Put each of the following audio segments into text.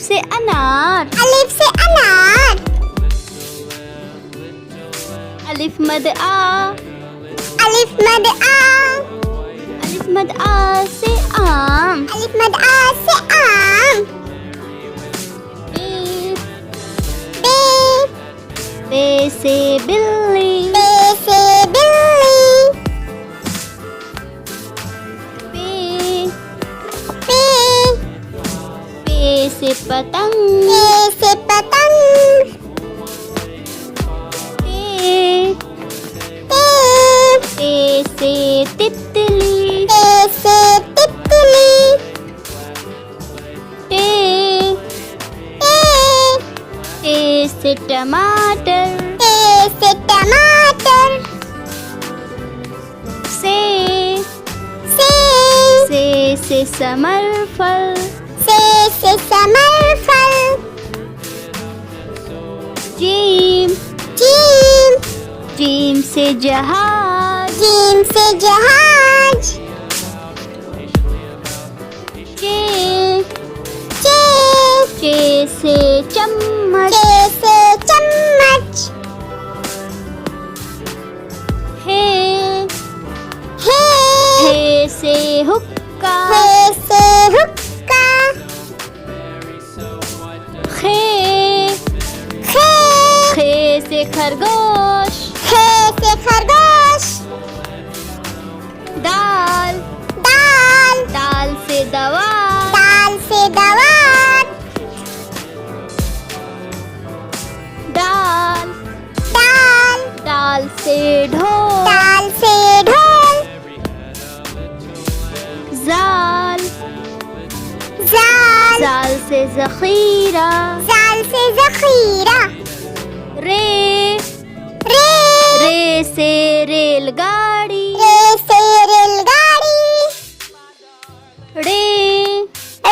से अनार, अलिफ से अनार, अलिफ मद आ, अलिफ मद आ, अलिफ मद आ से आम, अलिफ मद आ से आम, बे, बे से बिल्ली, बे से बिल्ली, पे, पे, पे से पतंग, पे से पतंग, पे, पे, पे से तितली, पे से तितली, टे, पे, टे से टमाटर, पे से टमाटर, से से समरफल, से समरफल, जीम, जीम, जीम से जहाज, जीम से जहाज, चे, चे, चे से चम्मच, चे से चम्मच, हे, हे, हे से हुक्का, हे से हुक्का, खे, खे, खे से खरगोश, खे से खरगोश, दाल, दाल, दाल से दवा, दाल से दवात, दाल, दाल, दाल से ढोल, दाल से ढोल, जाल, जाल, जाल से जखीरा, जाल से जखीरा, रे, रे, रे से रेलगाड़ी, रे से रेलगाड़ी, रे,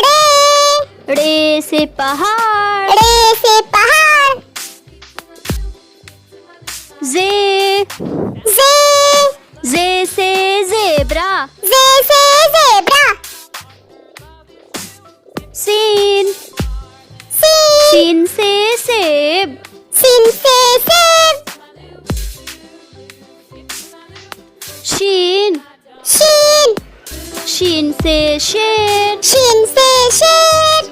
रे, रे से पहाड़, रे से पहाड़, जे, जे, जे से जेब्रा, जे से जेब्रा, सीन, सीन, सीन से सेब, सीन से सेब, शीन, शीन, शीन से शेर, शीन से शेर,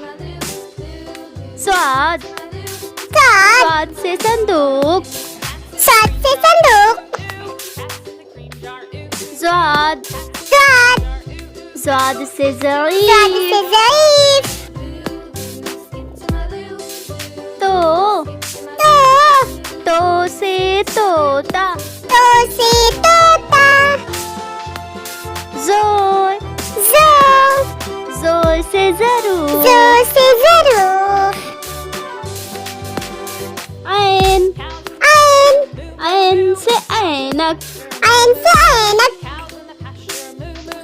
स्वाद, सात, स्वाद से संदूक, सात से संदूक, स्वाद, स्वाद, स्वाद से स्वाद ज़ईफ़, से ज़ईफ़, तो, तो, तो से तोता, तो से तोता, जोर, जो, जोर से जरूर, जो से ज़रूर, ऐन, ऐन, ऐन से ऐनक, ऐन से ऐनक,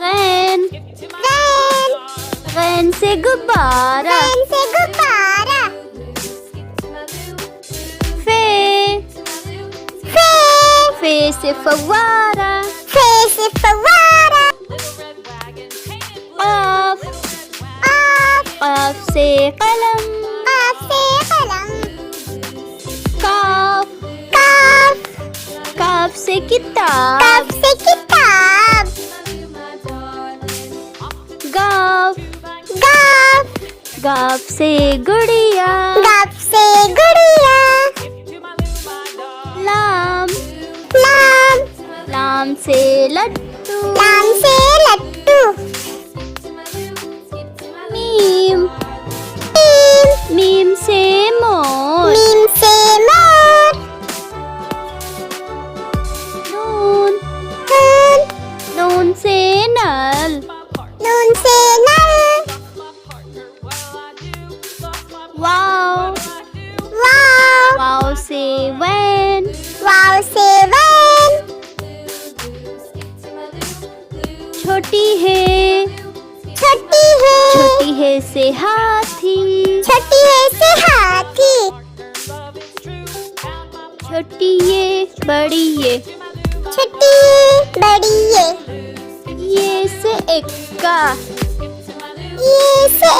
गैन, गैन, गैन से गुब्बारा, गैन से गुब्बारा, फे, फे, फे से फव्वारा, फे से फव्वारा, क़ाफ, आफ, क़ाफ से कलम, आफ से कलम, काफ, काफ, काफ से किताब, काफ से किताब, गाफ, गाफ, गाफ से गुड़िया, गाफ से गुड़िया, लाम, लाम, लाम से लट्टू, लाम से लट्टू, मीम, मीम, मीम से मोर, मीम से मोर, नून, नून, नून से नल, नून से नल, वाव, वाव, वाव से वैन, वाव से वैन, छोटी है, छोटी है, छोटी है से हाथी, छोटी है से हाथी, छोटी ये बड़ी ये, छोटी बड़ी ये से एक्का, से